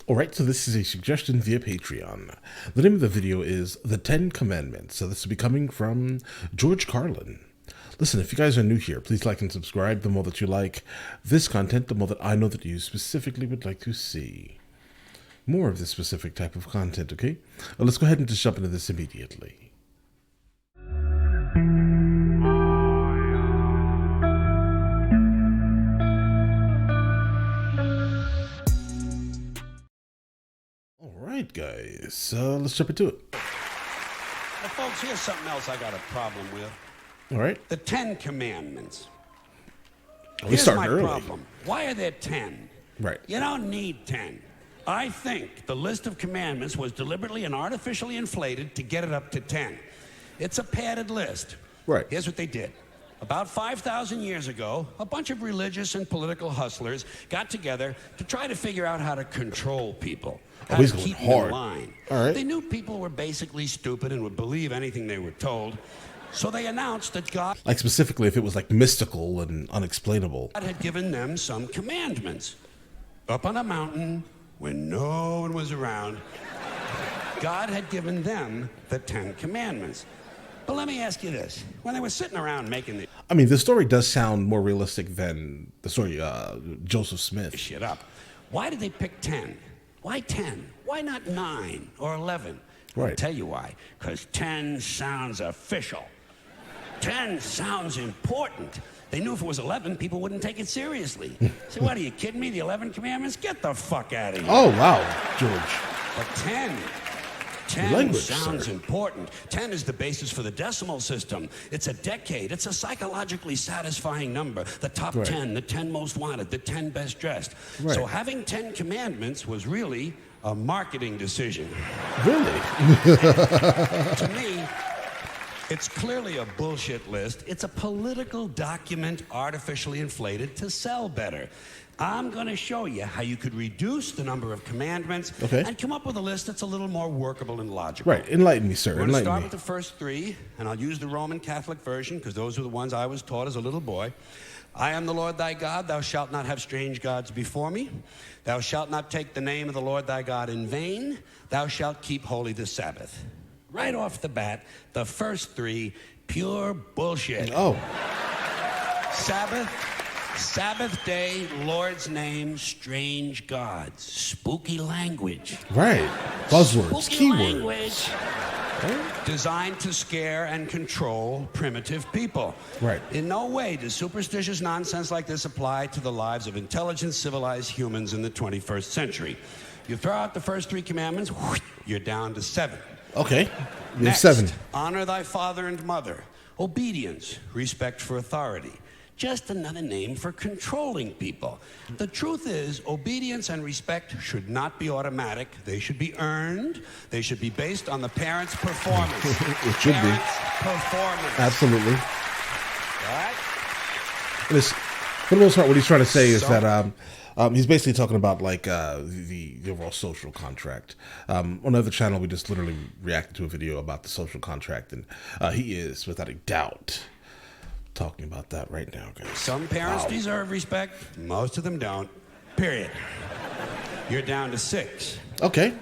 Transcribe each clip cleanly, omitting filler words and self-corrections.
Alright, so this is a suggestion via Patreon. The name of the video is The 10 Commandments. So this will be coming from George Carlin. Listen, if you guys are new here, please like and subscribe. The more that you like this content, the more that I know that you specifically would like to see more of this specific type of content, okay? Well, let's go ahead and just jump into this immediately. Alright, guys, so let's jump into it. Well, folks, here's something else I got a problem with. Alright. The 10 Commandments. We Here's started my early. problem. Why are there 10? Right. You don't need 10. I think the list of commandments was deliberately and artificially inflated to get it up to 10. It's a padded list. Right. Here's what they did. About 5,000 years ago, a bunch of religious and political hustlers got together to try to figure out how to control people, how he's to going keep them hard. in line. All right. They knew people were basically stupid and would believe anything they were told, so they announced that God Like specifically if it was like mystical and unexplainable. had given them some commandments. Up on a mountain, when no one was around, God had given them the 10 Commandments. But let me ask you this. When they were sitting around making the I mean, the story does sound more realistic than the story Joseph Smith. shit up, why did they pick 10? Why 10? Why not 9 or 11? I'll Right. tell you why. Because 10 sounds official. 10 sounds important. They knew if it was 11, people wouldn't take it seriously. So what, are you kidding me? The 11 Commandments? Get the fuck out of here. Oh, wow, George. But 10 language, sounds sir. important. 10 is the basis for the decimal system. It's a decade. It's a psychologically satisfying number. The top Right. 10, the 10 most wanted, the 10 best dressed. Right. So having 10 commandments was really a marketing decision. Really? To me, it's clearly a bullshit list. It's a political document artificially inflated to sell better. I'm going to show you how you could reduce the number of commandments Okay. and come up with a list that's a little more workable and logical. Right. Enlighten me, sir. We're going to Enlighten start me. with the first 3, and I'll use the Roman Catholic version because those are the ones I was taught as a little boy. I am the Lord thy God. Thou shalt not have strange gods before me. Thou shalt not take the name of the Lord thy God in vain. Thou shalt keep holy the Sabbath. Right off the bat, the first 3, pure bullshit. Oh, Sabbath day, Lord's name, strange gods, spooky language. right. Buzzwords, Spooky keywords. language. Designed to scare and control primitive people. Right. In no way does superstitious nonsense like this apply to the lives of intelligent, civilized humans in the 21st century. You throw out the first 3 commandments, you're down to 7. Okay. We have Next, 7. honor thy father and mother. Obedience, respect for authority. Just another name for controlling people. The truth is, obedience and respect should not be automatic. They should be earned. They should be based on the parent's performance. It should be. Parent's performance. Absolutely. All right? This, for the most part, what he's trying to say is So- that he's basically talking about like the overall social contract. On another channel, we just literally reacted to a video about the social contract, and he is, without a doubt, talking about that right now, guys. Some parents Wow. deserve respect. Most of them don't. Period. You're down to 6. Okay.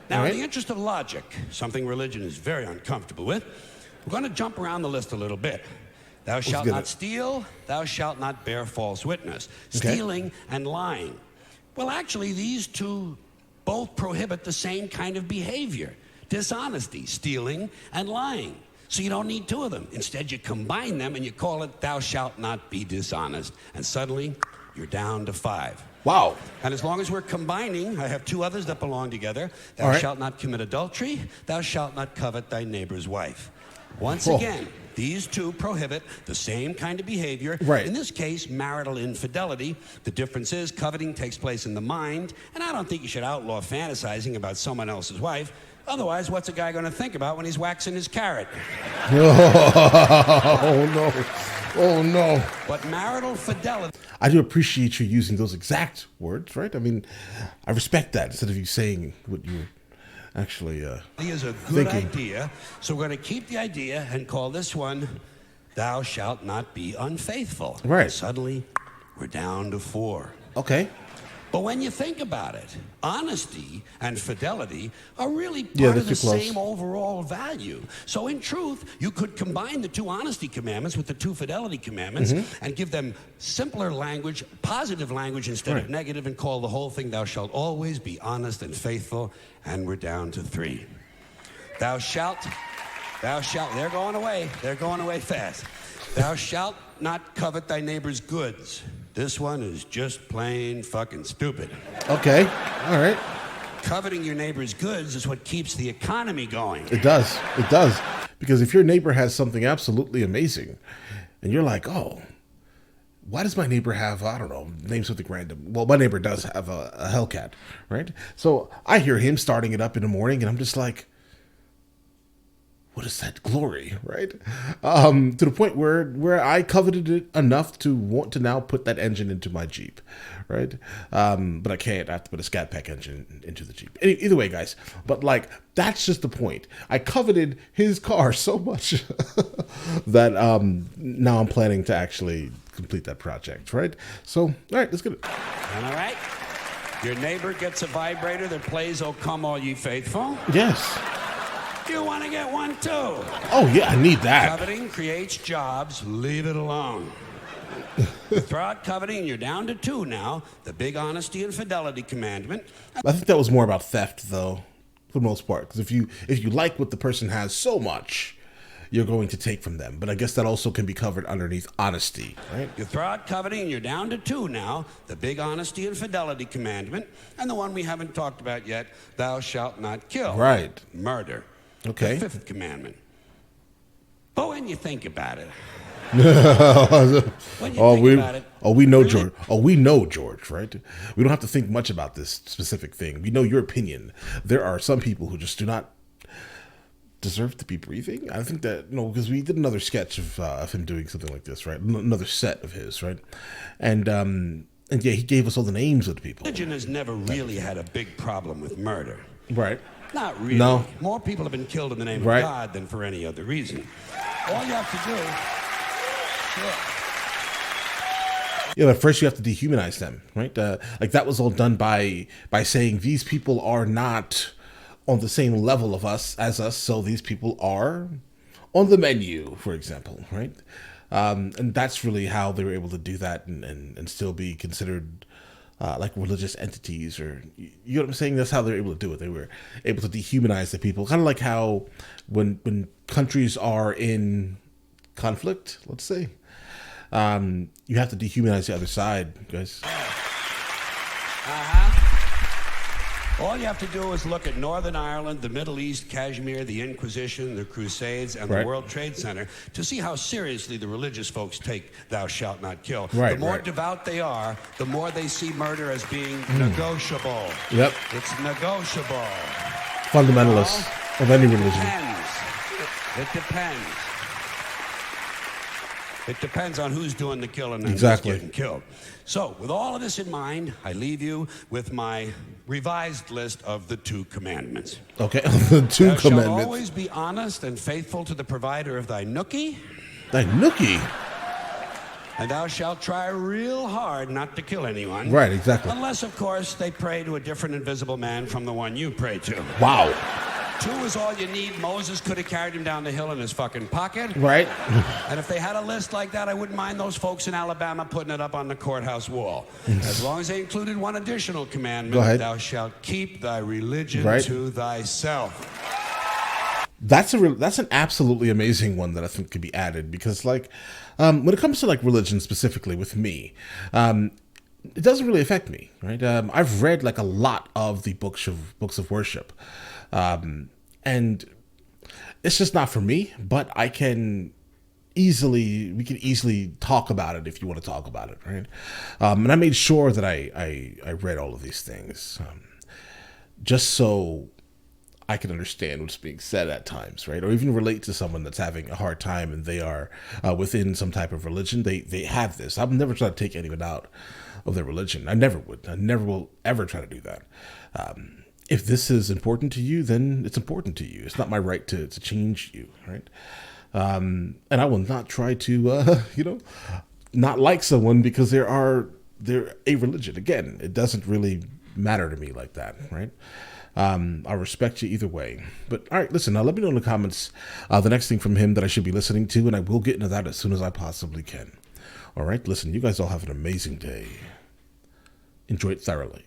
Now, All in right. the interest of logic, something religion is very uncomfortable with, we're going to jump around the list a little bit. Thou shalt get not it. steal, thou shalt not bear false witness. Okay. Stealing and lying. Well, actually, these 2 both prohibit the same kind of behavior. Dishonesty, stealing, and lying. So you don't need 2 of them. Instead, you combine them and you call it thou shalt not be dishonest. And suddenly, you're down to 5. Wow. And as long as we're combining, I have 2 others that belong together. Thou All right. shalt not commit adultery. Thou shalt not covet thy neighbor's wife. Once Whoa. again, these 2 prohibit the same kind of behavior. Right. In this case, marital infidelity. The difference is coveting takes place in the mind. And I don't think you should outlaw fantasizing about someone else's wife. Otherwise, what's a guy going to think about when he's waxing his carrot? Oh, no. Oh, no. But marital fidelity I do appreciate you using those exact words, right? I mean, I respect that instead of you saying what you actually is a good thinking. idea. So we're going to keep the idea and call this one, thou shalt not be unfaithful. Right. Suddenly, we're down to 4. Okay. But when you think about it, honesty and fidelity are really Yeah, part of they're the too close. same overall value. So in truth, you could combine the 2 honesty commandments with the 2 fidelity commandments and give them simpler language, positive language instead of negative, and call the whole thing, thou shalt always be honest and faithful. And we're down to 3. Thou shalt, they're going away fast. Thou shalt not covet thy neighbor's goods. This one is just plain fucking stupid. Okay, all right. Coveting your neighbor's goods is what keeps the economy going. It does. It does. Because if your neighbor has something absolutely amazing, and you're like, oh, why does my neighbor have, I don't know, name something random. Well, my neighbor does have a Hellcat, right? So I hear him starting it up in the morning, and I'm just like, what is that glory, right? To the point where I coveted it enough to want to now put that engine into my Jeep, right? But I can't. I have to put a Scat Pack engine into the Jeep. Either way, guys. But like, that's just the point. I coveted his car so much that now I'm planning to actually complete that project, right? So, all right, let's get it. All right. Your neighbor gets a vibrator that plays "O Come All Ye Faithful." Yes. You want to get one too. Oh, yeah, I need that. Coveting creates jobs. Leave it alone. Throw out coveting, you're down to 2 now. The big honesty and fidelity commandment. I think that was more about theft, though, for the most part. Because if you like what the person has so much, you're going to take from them. But I guess that also can be covered underneath honesty, right? You throw out coveting, you're down to 2 now. The big honesty and fidelity commandment. And the one we haven't talked about yet, thou shalt not kill. Right. Murder. Okay. The 5th commandment. But when you think about it, we know George. Oh, we know George, right? We don't have to think much about this specific thing. We know your opinion. There are some people who just do not deserve to be breathing. I think that, because we did another sketch of him doing something like this, right? Another set of his, right? And yeah, he gave us all the names of the people. Religion has never really had a big problem with murder. Right. Not really. No. More people have been killed in the name of God than for any other reason. All you have to do... Yeah, but first you have to dehumanize them, right? Like that was all done by saying these people are not on the same level of us as us, so these people are on the menu, for example, right? And that's really how they were able to do that and still be considered like religious entities, or you know what I'm saying? That's how they're able to do it. They were able to dehumanize the people, kind of like how when countries are in conflict, let's say, you have to dehumanize the other side, guys. All you have to do is look at Northern Ireland, the Middle East, Kashmir, the Inquisition, the Crusades, and the World Trade Center to see how seriously the religious folks take thou shalt not kill. The more devout they are, the more they see murder as being negotiable. Yep. It's negotiable. Fundamentalists of any religion. It depends. It depends on who's doing the killing and who's getting killed. So, with all of this in mind, I leave you with my revised list of the 2 commandments. Okay, the 2 commandments. Thou shalt always be honest and faithful to the provider of thy nookie. Thy nookie? And thou shalt try real hard not to kill anyone. Right, exactly. Unless, of course, they pray to a different invisible man from the one you pray to. Wow. 2 is all you need. Moses could have carried him down the hill in his fucking pocket. Right. And if they had a list like that, I wouldn't mind those folks in Alabama putting it up on the courthouse wall. As long as they included one additional commandment. Go ahead. Thou shalt keep thy religion to thyself. That's an absolutely amazing one that I think could be added, because like when it comes to like religion specifically with me, it doesn't really affect me, right? I've read like a lot of the books of worship. And it's just not for me, but we can easily talk about it if you want to talk about it, right? And I made sure that I read all of these things, just so I can understand what's being said at times, right? Or even relate to someone that's having a hard time and they are within some type of religion. They have this. I'm never trying to take anyone out of their religion. I never would. I never will ever try to do that. If this is important to you, then it's important to you. It's not my right to change you, right? And I will not try to, not like someone because there are they're a religion. Again, it doesn't really matter to me like that, right? I respect you either way. But all right, listen, now let me know in the comments the next thing from him that I should be listening to, and I will get into that as soon as I possibly can. All right, listen, you guys all have an amazing day. Enjoy it thoroughly.